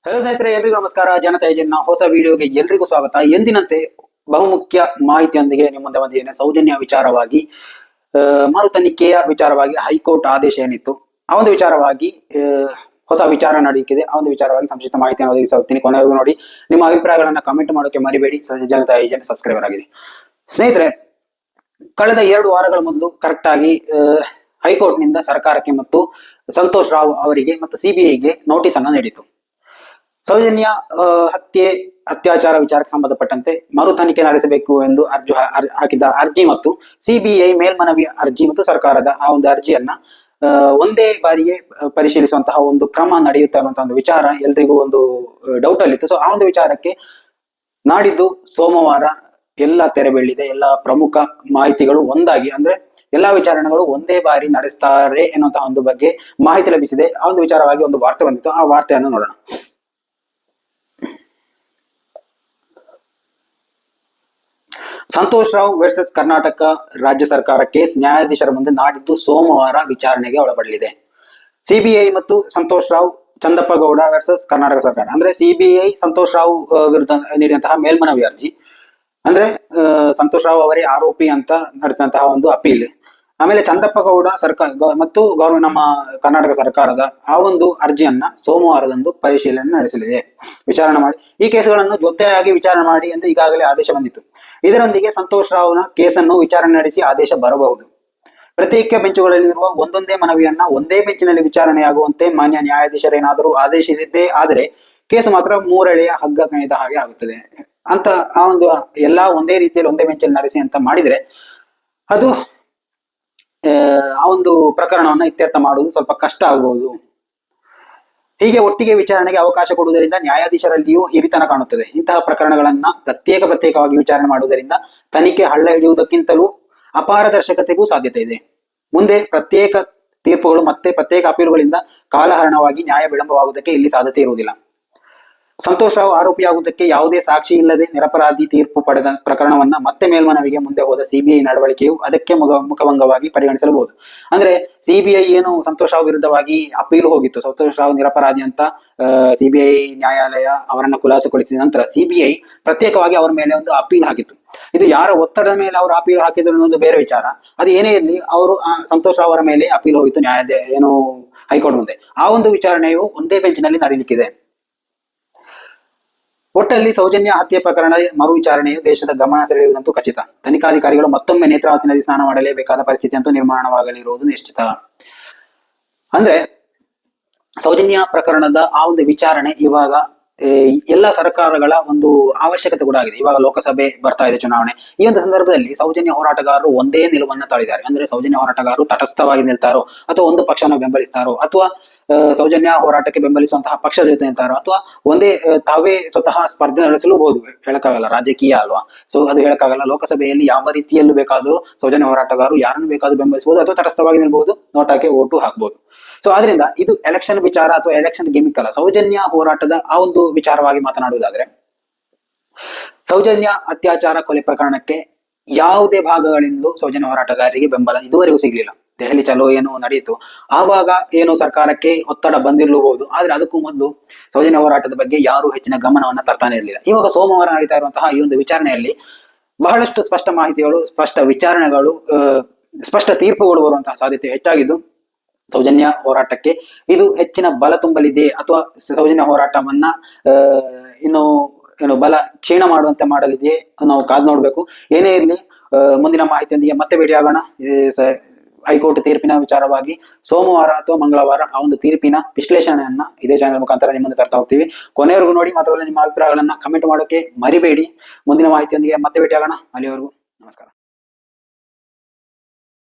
Hello ಸ್ನೇಹಿತರೆ, ಎಲ್ರಿಗೂ ನಮಸ್ಕಾರ. ಜನತಾ ಏಜೆಂಟ್ನ ಹೊಸ ವಿಡಿಯೋಗೆ ಎಲ್ರಿಗೂ ಸ್ವಾಗತ. ಎಂದಿನಂತೆ ಬಹುಮುಖ್ಯ ಮಾಹಿತಿಯೊಂದಿಗೆ ನಿಮ್ಮ ಮುಂದೆ ಬಂದಿದ್ದೇನೆ. ಸೌಜನ್ಯ ವಿಚಾರವಾಗಿ ಮರು ತನಿಖೆಯ ವಿಚಾರವಾಗಿ ಹೈಕೋರ್ಟ್ ಆದೇಶ ಏನಿತ್ತು ಆ ಒಂದು ವಿಚಾರವಾಗಿ ಹೊಸ ವಿಚಾರ ನಡೆಯುತ್ತಿದೆ. ಆ ಒಂದು ವಿಚಾರವಾಗಿ ಸಂಕ್ಷಿಪ್ತ ಮಾಹಿತಿಯನ್ನು ಒದಗಿಸುತ್ತೀನಿ. ಕೊನೆವರೆಗೂ ನೋಡಿ. ನಿಮ್ಮ ಅಭಿಪ್ರಾಯಗಳನ್ನ ಕಮೆಂಟ್ ಮಾಡೋಕೆ ಮರಿಬೇಡಿ. ಜನತಾ ಏಜೆಂಟ್ ಸಬ್ಸ್ಕ್ರೈಬರ್ ಆಗಿದೆ. ಸ್ನೇಹಿತರೆ, ಕಳೆದ 2 ವಾರಗಳ ಮೊದಲು ಕರೆಕ್ಟ್ ಆಗಿ ಹೈಕೋರ್ಟ್ ನಿಂದ ಸರ್ಕಾರಕ್ಕೆ ಮತ್ತು ಸಂತೋಷ್ ರಾವ್ ಅವರಿಗೆ ಮತ್ತು ಸಿಬಿಐಗೆ ನೋಟಿಸ್ ಅನ್ನು ನೀಡಿತು. ಸೌಜನ್ಯ ಹತ್ಯೆ ಅತ್ಯಾಚಾರ ವಿಚಾರಕ್ಕೆ ಸಂಬಂಧಪಟ್ಟಂತೆ ಮರು ತನಿಖೆ ನಡೆಸಬೇಕು ಎಂದು ಹಾಕಿದ್ದ ಅರ್ಜಿ ಮತ್ತು ಸಿಬಿಐ ಮೇಲ್ಮನವಿ ಅರ್ಜಿ ಮತ್ತು ಸರ್ಕಾರದ ಆ ಒಂದು ಅರ್ಜಿಯನ್ನ ಒಂದೇ ಬಾರಿಗೆ ಪರಿಶೀಲಿಸುವಂತಹ ಒಂದು ಕ್ರಮ ನಡೆಯುತ್ತೆ ಅನ್ನುವಂತಹ ಒಂದು ವಿಚಾರ ಎಲ್ರಿಗೂ ಒಂದು ಡೌಟ್ ಅಲ್ಲಿತ್ತು. ಸೊ ಆ ಒಂದು ವಿಚಾರಕ್ಕೆ ನಾಡಿದ್ದು ಸೋಮವಾರ ಎಲ್ಲ ತೆರೆ ಬೀಳಿದೆ. ಎಲ್ಲ ಪ್ರಮುಖ ಮಾಹಿತಿಗಳು ಒಂದಾಗಿ, ಅಂದ್ರೆ ಎಲ್ಲಾ ವಿಚಾರಣೆಗಳು ಒಂದೇ ಬಾರಿ ನಡೆಸ್ತಾರೆ ಎನ್ನುವಂತಹ ಒಂದು ಬಗ್ಗೆ ಮಾಹಿತಿ ಲಭಿಸಿದೆ. ಆ ಒಂದು ವಿಚಾರವಾಗಿ ಒಂದು ವಾರ್ತೆ ಬಂದಿತ್ತು. ಆ ವಾರ್ತೆಯನ್ನು ನೋಡೋಣ. ಸಂತೋಷ್ ರಾವ್ ವರ್ಸಸ್ ಕರ್ನಾಟಕ ರಾಜ್ಯ ಸರ್ಕಾರ ಕೇಸ್ ನ್ಯಾಯಾಧೀಶರ ಮುಂದೆ ನಾಡಿದ್ದು ಸೋಮವಾರ ವಿಚಾರಣೆಗೆ ಒಳಪಡಲಿದೆ. ಸಿಬಿಐ ಮತ್ತು ಸಂತೋಷ್ ರಾವ್ ಚಂದಪ್ಪ ಗೌಡ ವರ್ಸಸ್ ಕರ್ನಾಟಕ ಸರ್ಕಾರ. ಅಂದ್ರೆ ಸಿಬಿಐ ಸಂತೋಷ್ ರಾವ್ ವಿರುದ್ಧ ನೀಡಿದಂತಹ ಮೇಲ್ಮನವಿ ಅರ್ಜಿ, ಅಂದ್ರೆ ಸಂತೋಷ್ ರಾವ್ ಅವರೇ ಆರೋಪಿ ಅಂತ ನಡೆಸಿದಂತಹ ಒಂದು ಅಪೀಲ್. ಆಮೇಲೆ ಚಂದಪ್ಪ ಗೌಡ ಸರ್ಕಾರ ಮತ್ತು ನಮ್ಮ ಕರ್ನಾಟಕ ಸರ್ಕಾರದ ಆ ಒಂದು ಅರ್ಜಿಯನ್ನ ಸೋಮವಾರದಂದು ಪರಿಶೀಲನೆ ನಡೆಸಲಿದೆ, ವಿಚಾರಣೆ ಮಾಡಿ. ಈ ಕೇಸುಗಳನ್ನು ಜೊತೆಯಾಗಿ ವಿಚಾರಣೆ ಮಾಡಿ ಎಂದು ಈಗಾಗಲೇ ಆದೇಶ ಬಂದಿತ್ತು. ಇದರೊಂದಿಗೆ ಸಂತೋಷ್ ರಾವ್ನ ಕೇಸನ್ನು ವಿಚಾರಣೆ ನಡೆಸಿ ಆದೇಶ ಬರಬಹುದು. ಪ್ರತ್ಯೇಕ ಬೆಂಚುಗಳಲ್ಲಿರುವ ಒಂದೊಂದೇ ಮನವಿಯನ್ನ ಒಂದೇ ಬೆಂಚಿನಲ್ಲಿ ವಿಚಾರಣೆಯಾಗುವಂತೆ ಮಾನ್ಯ ನ್ಯಾಯಾಧೀಶರೇನಾದರೂ ಆದೇಶಿಸಿದ್ದೇ ಆದರೆ ಕೇಸು ಮಾತ್ರ ಮೂರೆಳೆಯ ಹಗ್ಗ ಕಣಿದ ಹಾಗೆ ಆಗುತ್ತದೆ ಅಂತ ಆ ಒಂದು ಎಲ್ಲಾ ಒಂದೇ ರೀತಿಯಲ್ಲಿ ಒಂದೇ ಬೆಂಚಲ್ಲಿ ನಡೆಸಿ ಅಂತ ಮಾಡಿದ್ರೆ ಅದು ಆ ಒಂದು ಪ್ರಕರಣವನ್ನ ಇತ್ಯರ್ಥ ಮಾಡುವುದು ಸ್ವಲ್ಪ ಕಷ್ಟ ಆಗಬಹುದು. ಹೀಗೆ ಒಟ್ಟಿಗೆ ವಿಚಾರಣೆಗೆ ಅವಕಾಶ ಕೊಡುವುದರಿಂದ ನ್ಯಾಯಾಧೀಶರಲ್ಲಿಯೂ ಹಿರಿತನ ಕಾಣುತ್ತದೆ. ಇಂತಹ ಪ್ರಕರಣಗಳನ್ನ ಪ್ರತ್ಯೇಕವಾಗಿ ವಿಚಾರಣೆ ಮಾಡುವುದರಿಂದ ತನಿಖೆ ಹಳ್ಳ ಹಿಡಿಯುವುದಕ್ಕಿಂತಲೂ ಅಪಾರದರ್ಶಕತೆಗೂ ಸಾಧ್ಯತೆ ಇದೆ. ಮುಂದೆ ಪ್ರತ್ಯೇಕ ತೀರ್ಪುಗಳು ಮತ್ತೆ ಪ್ರತ್ಯೇಕ ಅಪೀಲುಗಳಿಂದ ಕಾಲಹರಣವಾಗಿ ನ್ಯಾಯ ವಿಳಂಬವಾಗುವುದಕ್ಕೆ ಇಲ್ಲಿ ಸಾಧ್ಯತೆ ಇರುವುದಿಲ್ಲ. ಸಂತೋಷ್ ರಾವ್ ಆರೋಪಿಯಾಗುವುದಕ್ಕೆ ಯಾವುದೇ ಸಾಕ್ಷಿ ಇಲ್ಲದೆ ನಿರಪರಾಧಿ ತೀರ್ಪು ಪಡೆದ ಪ್ರಕರಣವನ್ನ ಮತ್ತೆ ಮೇಲ್ಮನವಿಗೆ ಮುಂದೆ ಹೋದ ಸಿಬಿಐ ನಡವಳಿಕೆಯು ಅದಕ್ಕೆ ಮುಖಭಂಗವಾಗಿ ಪರಿಗಣಿಸಬಹುದು. ಅಂದ್ರೆ ಸಿಬಿಐ ಏನು ಸಂತೋಷ್ ರಾವ್ ವಿರುದ್ಧವಾಗಿ ಅಪೀಲು ಹೋಗಿತ್ತು, ಸಂತೋಷ್ ರಾವ್ ನಿರಪರಾಧಿ ಅಂತ ಸಿಬಿಐ ನ್ಯಾಯಾಲಯ ಅವರನ್ನ ಖುಲಾಸೆಗೊಳಿಸಿದ ನಂತರ ಸಿಬಿಐ ಪ್ರತ್ಯೇಕವಾಗಿ ಅವರ ಮೇಲೆ ಒಂದು ಅಪೀಲ್ ಹಾಕಿತ್ತು. ಇದು ಯಾರ ಒತ್ತಡದ ಮೇಲೆ ಅವರು ಅಪೀಲ್ ಹಾಕಿದ್ರು ಅನ್ನೋದು ಬೇರೆ ವಿಚಾರ. ಅದು ಏನೇ ಇರಲಿ, ಅವರು ಸಂತೋಷ್ ರಾವ್ ಅವರ ಮೇಲೆ ಅಪೀಲ್ ಹೋಗಿತ್ತು ಏನು ಹೈಕೋರ್ಟ್ ಮುಂದೆ. ಆ ಒಂದು ವಿಚಾರಣೆಯು ಒಂದೇ ಬೆಂಚಿನಲ್ಲಿ ನಡೆಯಲಿಕ್ಕಿದೆ. ಒಟ್ಟಲ್ಲಿ ಸೌಜನ್ಯ ಹತ್ಯೆ ಪ್ರಕರಣ ಮರು ವಿಚಾರಣೆಯು ದೇಶದ ಗಮನ ಸೆಳೆಯುವುದಂತೂ ಖಚಿತ. ತನಿಖಾಧಿಕಾರಿಗಳು ಮತ್ತೊಮ್ಮೆ ನೇತ್ರಾವತಿ ನದಿ ಸ್ನಾನ ಮಾಡಲೇಬೇಕಾದ ಪರಿಸ್ಥಿತಿ ಅಂತೂ ನಿರ್ಮಾಣವಾಗಲಿರುವುದು ನಿಶ್ಚಿತ. ಅಂದ್ರೆ ಸೌಜನ್ಯ ಪ್ರಕರಣದ ಆ ಒಂದು ವಿಚಾರಣೆ ಇವಾಗ ಎಲ್ಲ ಸರ್ಕಾರಗಳ ಒಂದು ಅವಶ್ಯಕತೆ ಕೂಡ ಆಗಿದೆ. ಇವಾಗ ಲೋಕಸಭೆ ಬರ್ತಾ ಇದೆ, ಚುನಾವಣೆ. ಈ ಒಂದು ಸಂದರ್ಭದಲ್ಲಿ ಸೌಜನ್ಯ ಹೋರಾಟಗಾರರು ಒಂದೇ ನಿಲುವನ್ನ ತಾಳಿದ್ದಾರೆ. ಅಂದ್ರೆ ಸೌಜನ್ಯ ಹೋರಾಟಗಾರರು ತಟಸ್ಥವಾಗಿ ನಿಲ್ತಾರೋ ಅಥವಾ ಒಂದು ಪಕ್ಷವನ್ನು ಬೆಂಬಲಿಸ್ತಾರೋ ಅಥವಾ ಸೌಜನ್ಯ ಹೋರಾಟಕ್ಕೆ ಬೆಂಬಲಿಸುವಂತಹ ಪಕ್ಷದ ಜೊತೆ ನಿಲ್ತಾರೋ ಅಥವಾ ಒಂದೇ ತಾವೇ ಸ್ವತಃ ಸ್ಪರ್ಧೆ ನಡೆಸಲೂಬಹುದು. ಹೇಳಕ್ಕಾಗಲ್ಲ, ರಾಜಕೀಯ ಅಲ್ವಾ. ಸೊ ಅದು ಹೇಳಕ್ಕಾಗಲ್ಲ. ಲೋಕಸಭೆಯಲ್ಲಿ ಯಾವ ರೀತಿಯಲ್ಲೂ ಬೇಕಾದರೂ ಸೌಜನ್ಯ ಹೋರಾಟಗಾರರು ಯಾರನ್ನು ಬೇಕಾದ್ರೂ ಬೆಂಬಲಿಸಬಹುದು ಅಥವಾ ತಟಸ್ಥವಾಗಿ ನಿಲ್ಬಹುದು, ನೋಟಾಕ್ಕೆ ಓಟು ಹಾಕಬಹುದು. ಸೊ ಆದ್ರಿಂದ ಇದು ಎಲೆಕ್ಷನ್ ವಿಚಾರ ಅಥವಾ ಎಲೆಕ್ಷನ್ ಗಿಮಿಕ್ ಅಲ್ಲ. ಸೌಜನ್ಯ ಹೋರಾಟದ ಆ ಒಂದು ವಿಚಾರವಾಗಿ ಮಾತನಾಡುವುದಾದ್ರೆ, ಸೌಜನ್ಯ ಅತ್ಯಾಚಾರ ಕೊಲೆ ಪ್ರಕರಣಕ್ಕೆ ಯಾವುದೇ ಭಾಗಗಳಿಂದಲೂ ಸೌಜನ್ಯ ಹೋರಾಟಗಾರರಿಗೆ ಬೆಂಬಲ ಇದುವರೆಗೂ ಸಿಗ್ಲಿಲ್ಲ. ದೆಹಲಿ ಚಲೋ ಏನು ನಡೆಯಿತು, ಆವಾಗ ಏನು ಸರ್ಕಾರಕ್ಕೆ ಒತ್ತಡ ಬಂದಿರಲೂಬಹುದು. ಆದ್ರೆ ಅದಕ್ಕೂ ಮೊದಲು ಸೌಜನ್ಯ ಹೋರಾಟದ ಬಗ್ಗೆ ಯಾರು ಹೆಚ್ಚಿನ ಗಮನವನ್ನ ತರ್ತಾನೆ ಇರಲಿಲ್ಲ. ಇವಾಗ ಸೋಮವಾರ ನಡೀತಾ ಇರುವಂತಹ ಈ ಒಂದು ವಿಚಾರಣೆಯಲ್ಲಿ ಬಹಳಷ್ಟು ಸ್ಪಷ್ಟ ಮಾಹಿತಿಗಳು, ಸ್ಪಷ್ಟ ವಿಚಾರಣೆಗಳು, ಸ್ಪಷ್ಟ ತೀರ್ಪುಗಳು ಬರುವಂತಹ ಸಾಧ್ಯತೆ ಹೆಚ್ಚಾಗಿದ್ದು ಸೌಜನ್ಯ ಹೋರಾಟಕ್ಕೆ ಇದು ಹೆಚ್ಚಿನ ಬಲ ತುಂಬಲಿದೆ ಅಥವಾ ಸೌಜನ್ಯ ಹೋರಾಟವನ್ನ ಇನ್ನು ಬಲ ಕ್ಷೀಣ ಮಾಡುವಂತೆ ಮಾಡಲಿದೆ ನಾವು ಕಾದ್ ನೋಡ್ಬೇಕು. ಏನೇ ಇರಲಿ, ಮುಂದಿನ ಮಾಹಿತಿಯೊಂದಿಗೆ ಮತ್ತೆ ಭೇಟಿಯಾಗೋಣ. ಹೈಕೋರ್ಟ್ ತೀರ್ಪಿನ ವಿಚಾರವಾಗಿ ಸೋಮವಾರ ಅಥವಾ ಮಂಗಳವಾರ ಆ ಒಂದು ತೀರ್ಪಿನ ವಿಶ್ಲೇಷಣೆಯನ್ನ ಇದೇ ಚಾನೆಲ್ ಮುಖಾಂತರ ನಿಮ್ಮ ಮುಂದೆ ತರ್ತಾ ಹೋಗ್ತೀವಿ. ಕೊನೆಯವರೆಗೂ ನೋಡಿ. ಮಾತ್ರವಲ್ಲ, ನಿಮ್ಮ ಅಭಿಪ್ರಾಯಗಳನ್ನ ಕಮೆಂಟ್ ಮಾಡೋಕೆ ಮರಿಬೇಡಿ. ಮುಂದಿನ ಮಾಹಿತಿಯೊಂದಿಗೆ ಮತ್ತೆ ಭೇಟಿಯಾಗೋಣ. ಅಲ್ಲಿವರೆಗೂ ನಮಸ್ಕಾರ.